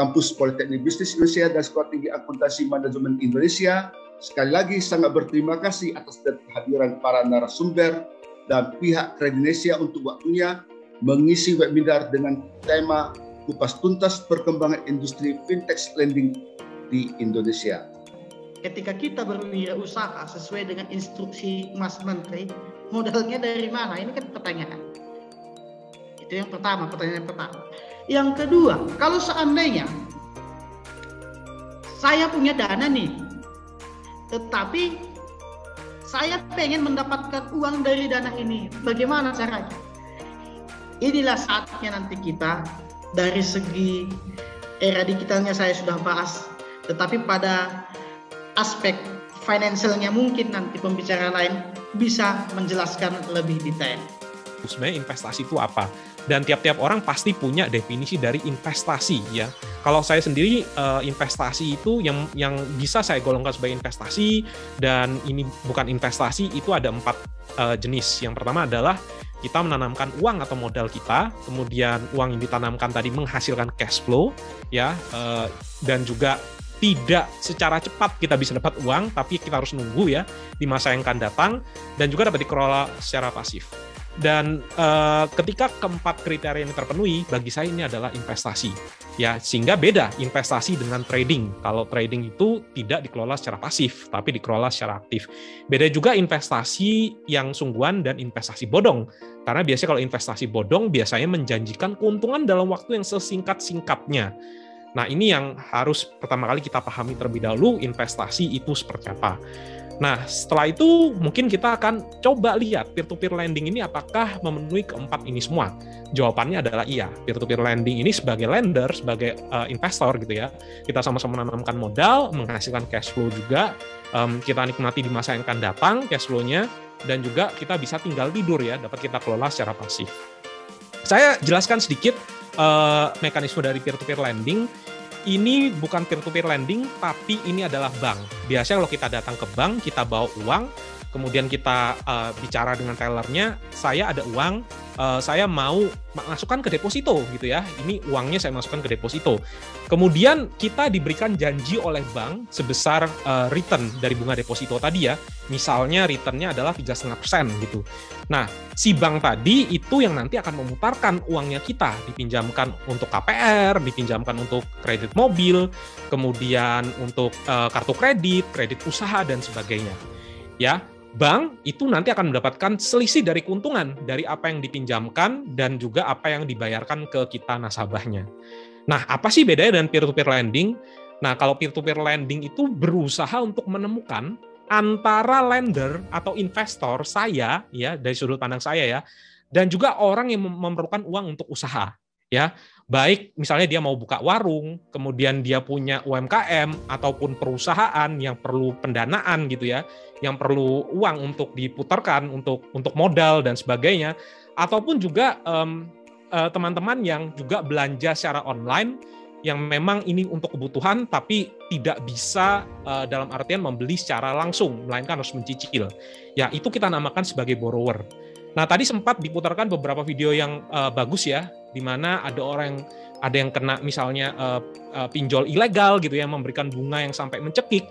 Kampus Politeknik Bisnis Indonesia dan Sekolah Tinggi Akuntansi Manajemen Indonesia. Sekali lagi sangat berterima kasih atas kehadiran para narasumber dan pihak Kredinesia untuk waktunya mengisi webinar dengan tema kupas tuntas perkembangan industri fintech lending di Indonesia. Ketika kita berwirausaha sesuai dengan instruksi Mas Menteri, modalnya dari mana? Ini kan pertanyaan. Itu yang pertama, pertanyaan pertama. Yang kedua, kalau seandainya saya punya dana nih, tetapi saya pengen mendapatkan uang dari dana ini, bagaimana caranya? Inilah saatnya nanti kita dari segi era digitalnya saya sudah bahas, tetapi pada aspek finansialnya mungkin nanti pembicara lain bisa menjelaskan lebih detail. Sebenarnya investasi itu apa? Dan tiap-tiap orang pasti punya definisi dari investasi ya. Kalau saya sendiri investasi itu yang bisa saya golongkan sebagai investasi, dan ini bukan investasi, itu ada 4 jenis. Yang pertama adalah kita menanamkan uang atau modal kita, kemudian uang yang ditanamkan tadi menghasilkan cash flow ya, dan juga tidak secara cepat kita bisa dapat uang, tapi kita harus nunggu ya di masa yang akan datang, dan juga dapat dikelola secara pasif. Dan ketika keempat kriteria ini terpenuhi, bagi saya ini adalah investasi ya, sehingga beda investasi dengan trading. Kalau trading itu tidak dikelola secara pasif tapi dikelola secara aktif. Beda juga investasi yang sungguhan dan investasi bodong, karena biasanya kalau investasi bodong biasanya menjanjikan keuntungan dalam waktu yang sesingkat-singkatnya. Nah, ini yang harus pertama kali kita pahami terlebih dahulu, investasi itu seperti apa. Nah, setelah itu mungkin kita akan coba lihat peer-to-peer lending ini apakah memenuhi keempat ini semua. Jawabannya adalah iya. Peer-to-peer lending ini sebagai lender, sebagai investor gitu ya, kita sama-sama menanamkan modal, menghasilkan cash flow juga, kita nikmati di masa yang akan datang cash flow-nya, dan juga kita bisa tinggal tidur ya, dapat kita kelola secara pasif. Saya jelaskan sedikit mekanisme dari peer-to-peer lending. Ini bukan peer-to-peer lending, tapi ini adalah bank. Biasanya kalau kita datang ke bank, kita bawa uang, kemudian kita bicara dengan tellernya, saya ada uang, saya mau masukkan ke deposito gitu ya. Ini uangnya saya masukkan ke deposito. Kemudian kita diberikan janji oleh bank sebesar return dari bunga deposito tadi ya. Misalnya returnnya adalah 3,5% gitu. Nah, si bank tadi itu yang nanti akan memutarkan uangnya kita, dipinjamkan untuk KPR, dipinjamkan untuk kredit mobil, kemudian untuk kartu kredit, kredit usaha, dan sebagainya. Ya, bank itu nanti akan mendapatkan selisih dari keuntungan dari apa yang dipinjamkan dan juga apa yang dibayarkan ke kita nasabahnya. Nah, apa sih bedanya dengan peer-to-peer lending? Nah, kalau peer-to-peer lending itu berusaha untuk menemukan antara lender atau investor saya ya, dari sudut pandang saya ya, dan juga orang yang memerlukan uang untuk usaha ya. Baik misalnya dia mau buka warung, kemudian dia punya UMKM ataupun perusahaan yang perlu pendanaan gitu ya, yang perlu uang untuk diputarkan untuk modal dan sebagainya, ataupun juga teman-teman yang juga belanja secara online yang memang ini untuk kebutuhan tapi tidak bisa dalam artian membeli secara langsung, melainkan harus mencicil. Ya, itu kita namakan sebagai borrower. Nah, tadi sempat diputarkan beberapa video yang bagus ya, di mana ada yang kena misalnya pinjol ilegal gitu ya, memberikan bunga yang sampai mencekik.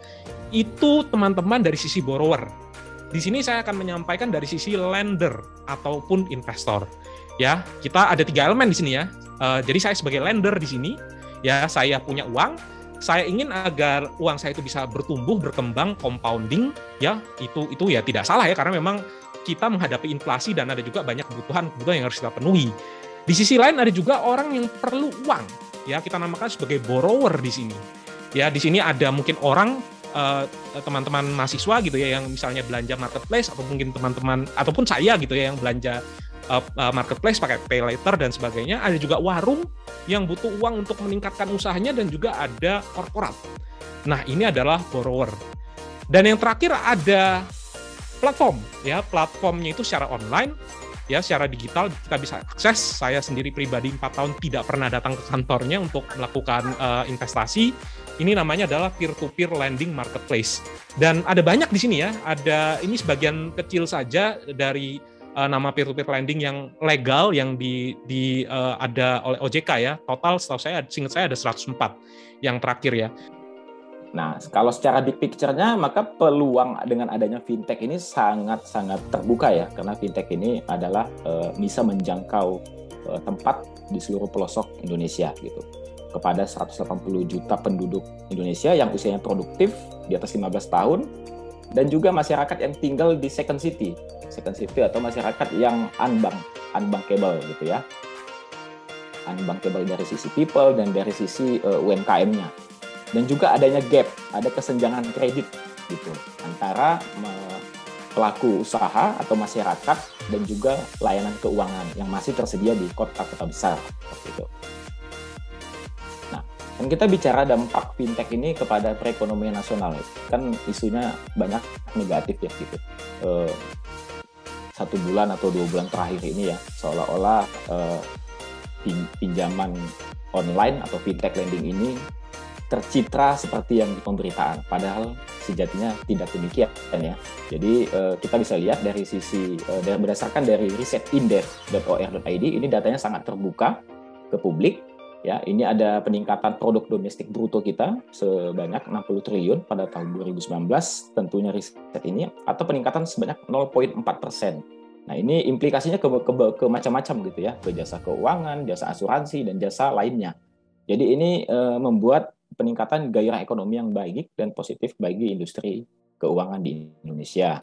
Itu teman-teman dari sisi borrower. Di sini saya akan menyampaikan dari sisi lender ataupun investor. Ya, kita ada 3 elemen di sini ya. Jadi saya sebagai lender di sini, ya saya punya uang, saya ingin agar uang saya itu bisa bertumbuh, berkembang, compounding, ya itu ya tidak salah ya, karena memang kita menghadapi inflasi dan ada juga banyak kebutuhan yang harus kita penuhi. Di sisi lain ada juga orang yang perlu uang, ya kita namakan sebagai borrower di sini. Ya di sini ada mungkin orang teman-teman mahasiswa gitu ya yang misalnya belanja marketplace, atau mungkin teman-teman ataupun saya gitu ya yang belanja marketplace pakai pay later dan sebagainya. Ada juga warung yang butuh uang untuk meningkatkan usahanya, dan juga ada korporat. Nah, ini adalah borrower. Dan yang terakhir ada platform, ya platformnya itu secara online, ya secara digital kita bisa akses. Saya sendiri pribadi 4 tahun tidak pernah datang ke kantornya untuk melakukan investasi. Ini namanya adalah peer-to-peer lending marketplace. Dan ada banyak di sini ya. Ini sebagian kecil saja dari nama peer-to-peer lending yang legal yang ada oleh OJK ya. Total setahu saya, seingat saya ada 104 yang terakhir ya. Nah, kalau secara big picture-nya, maka peluang dengan adanya fintech ini sangat-sangat terbuka ya, karena fintech ini adalah bisa menjangkau tempat di seluruh pelosok Indonesia gitu, kepada 180 juta penduduk Indonesia yang usianya produktif di atas 15 tahun, dan juga masyarakat yang tinggal di second city atau masyarakat yang unbankable gitu ya, unbankable dari sisi people dan dari sisi UMKM-nya. Dan juga adanya gap, ada kesenjangan kredit gitu antara pelaku usaha atau masyarakat dan juga layanan keuangan yang masih tersedia di kota-kota besar seperti itu. Nah, kan kita bicara dampak fintech ini kepada perekonomian nasional, kan isunya banyak negatif ya gitu. 1 bulan atau 2 bulan terakhir ini ya, seolah-olah pinjaman online atau fintech lending ini tercitra seperti yang di pemberitaan, padahal sejatinya tidak demikian ya. Jadi kita bisa lihat dari sisi berdasarkan dari riset indef.or.id, ini datanya sangat terbuka ke publik ya. Ini ada peningkatan produk domestik bruto kita sebanyak 60 triliun pada tahun 2019, tentunya riset ini, atau peningkatan sebanyak 0,4%. Nah, ini implikasinya ke macam-macam gitu ya, ke jasa keuangan, jasa asuransi, dan jasa lainnya. Jadi ini membuat peningkatan gairah ekonomi yang baik dan positif bagi industri keuangan di Indonesia.